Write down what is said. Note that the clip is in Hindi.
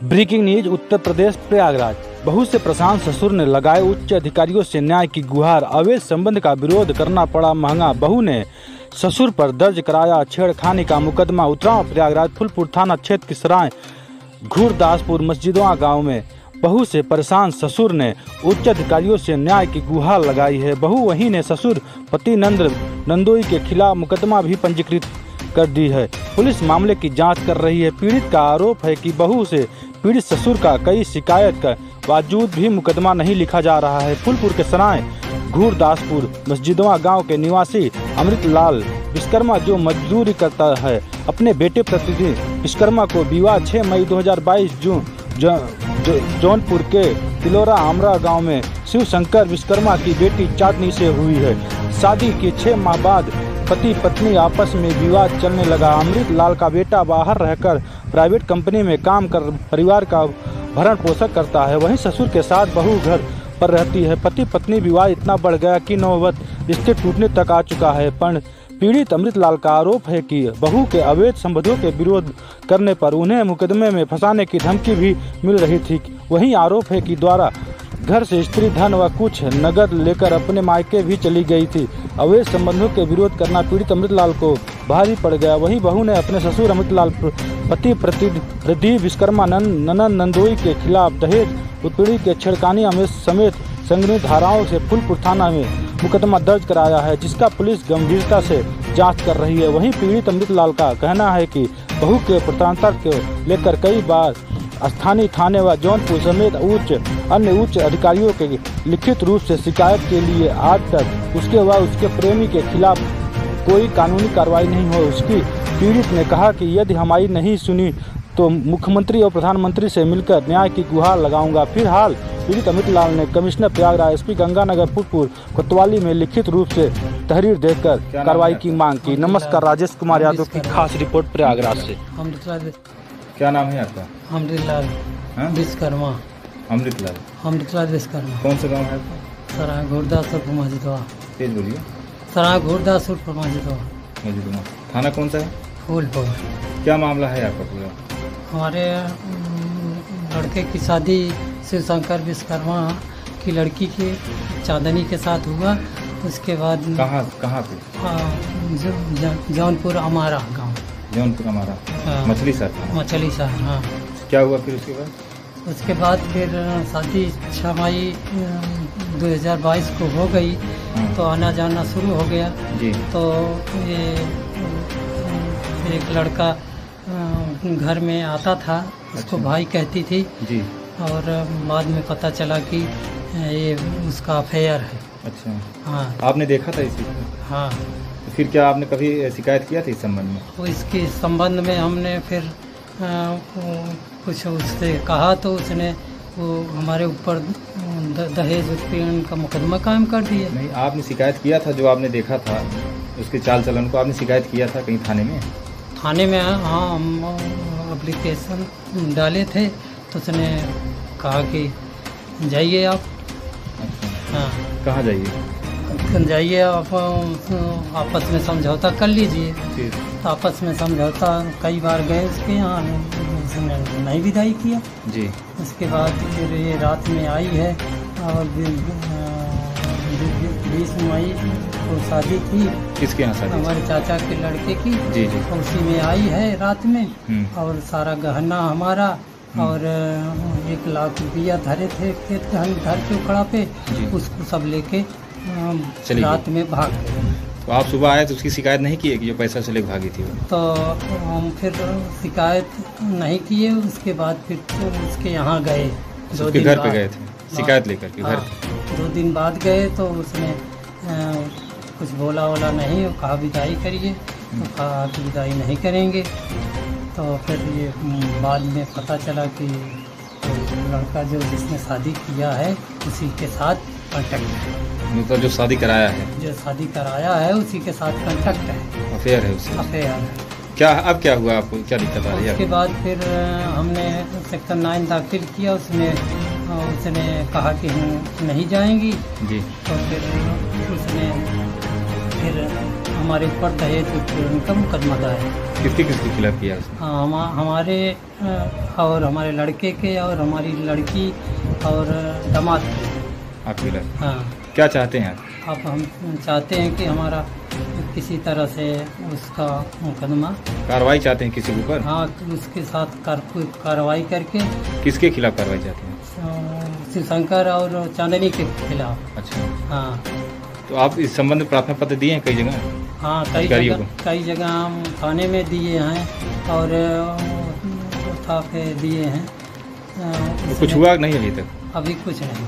Breaking news Uttar Pradesh Prayagraj. बहू से प्रशांत ससुर ने लगाए उच्च अधिकारियों से न्याय की गुहार। अवैध संबंध का विरोध करना पड़ा महंगा। बहू ने ससुर पर दर्ज कराया छेड़खानी का मुकदमा। उतराव प्रयागराज फूलपुर थाना क्षेत्र की सराय घुरदासपुर मस्जिदवा गांव में बहू से परेशान ससुर ने उच्च अधिकारियों से न्याय की गुहार लगाई है। बहू वही ने ससुर पति नंदोई के खिलाफ मुकदमा भी पंजीकृत कर दी है। पुलिस मामले की जांच कर रही है। पीड़ित का आरोप है कि बहू से पीड़ित ससुर का कई शिकायत के बावजूद भी मुकदमा नहीं लिखा जा रहा है। फूलपुर के सराय घुरदासपुर मस्जिदवा गांव के निवासी अमृतलाल विश्वकर्मा जो मजदूरी करता है, अपने बेटे प्रतिनिधि विश्वकर्मा को विवाह 6 मई 2022 जौनपुर के तिलोरा आमरा गांव में शिव शंकर विश्वकर्मा की बेटी चांदनी से हुई है। शादी के 6 माह बाद पति पत्नी आपस में विवाद चलने लगा। अमृतलाल का बेटा बाहर रहकर प्राइवेट कंपनी में काम कर परिवार का भरण पोषण करता है, वहीं ससुर के साथ बहू घर पर रहती है। पति पत्नी विवाद इतना बढ़ गया कि नौबत रिश्ते टूटने तक आ चुका है। पर पीड़ित अमृतलाल का आरोप है कि बहू के अवैध संबंधों के विरोध करने पर उन्हें मुकदमे में फंसाने की धमकी भी मिल रही थी। वहीं आरोप है कि द्वारा घर से स्त्री धन व कुछ नगद लेकर अपने मायके भी चली गई थी। अवैध संबंधों के विरोध करना पीड़ित अमृतलाल को भारी पड़ गया। वहीं बहू ने अपने ससुर अमृतलाल पति प्रतिनिधि विश्वकर्मा नंदोई के खिलाफ दहेज उत्पीड़न के छेड़खानी समेत संगीन धाराओं से फूलपुर थाना में मुकदमा दर्ज कराया है, जिसका पुलिस गंभीरता से जांच कर रही है। वहीं पीड़ित अमृतलाल का कहना है कि बहू के प्रताड़ना को लेकर कई बार स्थानीय थाने व जौनपुर समेत अन्य उच्च अधिकारियों के लिखित रूप से शिकायत के लिए आज तक उसके व उसके प्रेमी के खिलाफ कोई कानूनी कार्रवाई नहीं हो। उसकी पीड़ित ने कहा कि यदि हमारी नहीं सुनी तो मुख्यमंत्री और प्रधानमंत्री से मिलकर न्याय की गुहार लगाऊंगा। फिलहाल पीड़ित अमृतलाल ने कमिश्नर प्रयागराज एसपी गंगानगर फूलपुर कोतवाली में लिखित रूप से तहरीर देकर कार्रवाई की मांग की। नमस्कार, राजेश कुमार यादव की खास रिपोर्ट प्रयागराज से। क्या नाम है आपका? अमृतलाल विश्वकर्मा। अमृतलाल विश्वकर्मा। कौन सा गांव है? सराय घुरदासपुर मस्जिदवा। तेज बोलिए। सराय घुरदासपुर मस्जिदवा। थाना कौन सा है? फूलपुर। क्या मामला है आपका पूरा? हमारे लड़के की शादी शिव शंकर विश्वकर्मा की लड़की के चांदनी के साथ हुआ। उसके बाद कहाँ पे? जौनपुर हमारा गाँव। जौनपुर हमारा मछली शहर। हाँ। क्या हुआ फिर उसके बाद? फिर शादी 6 मई 2022 को हो गई। तो आना जाना शुरू हो गया जी। तो ये एक लड़का घर में आता था, उसको अच्छा। भाई कहती थी जी। और बाद में पता चला कि ये उसका अफेयर है। अच्छा। हाँ। आपने देखा था इसी? हाँ। तो फिर क्या आपने कभी शिकायत किया था इस संबंध में? तो इसके संबंध में हमने फिर कुछ उससे कहा तो उसने वो हमारे ऊपर दहेज उत्पीड़न का मुकदमा कायम कर दिया। नहीं, आपने शिकायत किया था? जो आपने देखा था उसके चाल चलन को आपने शिकायत किया था कहीं थाने में? थाने में हाँ, हम एप्लीकेशन डाले थे तो उसने कहा कि जाइए आप। अच्छा। हाँ। कहाँ जाइए आप, आपस में समझौता कर लीजिए। तो आपस में समझौता कई बार गए उसके यहाँ, उसने नहीं विदाई किया जी। उसके बाद फिर ये रात में आई है और 20 मई को शादी थी। किसके यहाँ शादी? हमारे चाचा के लड़के की। जी जी। तो उसी में आई है रात में। और सारा गहना हमारा और 1 लाख रुपया धरे थे घर के उखड़ा पे, उसको सब लेके रात में भाग गए। तो आप सुबह आए तो उसकी शिकायत नहीं की कि जो पैसा से लेकर भागी थी वो? तो हम फिर शिकायत नहीं किए। उसके बाद फिर उसके यहाँ गए। 2 दिन घर पे गए थे शिकायत लेकर के घर? 2 दिन बाद गए तो उसने कुछ बोला नहीं, वो कहा विदाई करिए। तो कहा कि विदाई नहीं करेंगे। तो फिर ये बाद में पता चला कि लड़का जो जिसने शादी किया है उसी के साथ कांटेक्ट है। मतलब जो शादी कराया है उसी के साथ कांटेक्ट है, अफेयर है उससे। अफेयर है। क्या अब क्या हुआ? आपको क्या दिक्कत आ रही है? उसके बाद फिर हमने सेक्शन 9 दाखिल किया। उसने कहा कि हम नहीं जाएंगी जी। तो फिर उसने फिर हमारे ऊपर दहेज उत्पीड़न का मुकदमा दायर। किसके खिलाफ किया उसने? हाँ, हमारे और हमारे लड़के के और हमारी लड़की और दामाद के। आपके खिलाफ? हाँ। क्या चाहते हैं आप? अब हम चाहते हैं कि हमारा किसी तरह से उसका मुकदमा कार्रवाई चाहते हैं किसी के ऊपर? हाँ, उसके साथ कार्रवाई करके। किसके खिलाफ कार्रवाई चाहते हैं? शिवशंकर और चांदनी के खिलाफ। अच्छा। हाँ। तो आप इस संबंध में प्रार्थना पत्र दिए हैं कई जगह? हाँ, कई जगह हम थाने में दिए हैं और था पे दिए हैं। तो कुछ हुआ नहीं अभी तक? अभी कुछ नहीं।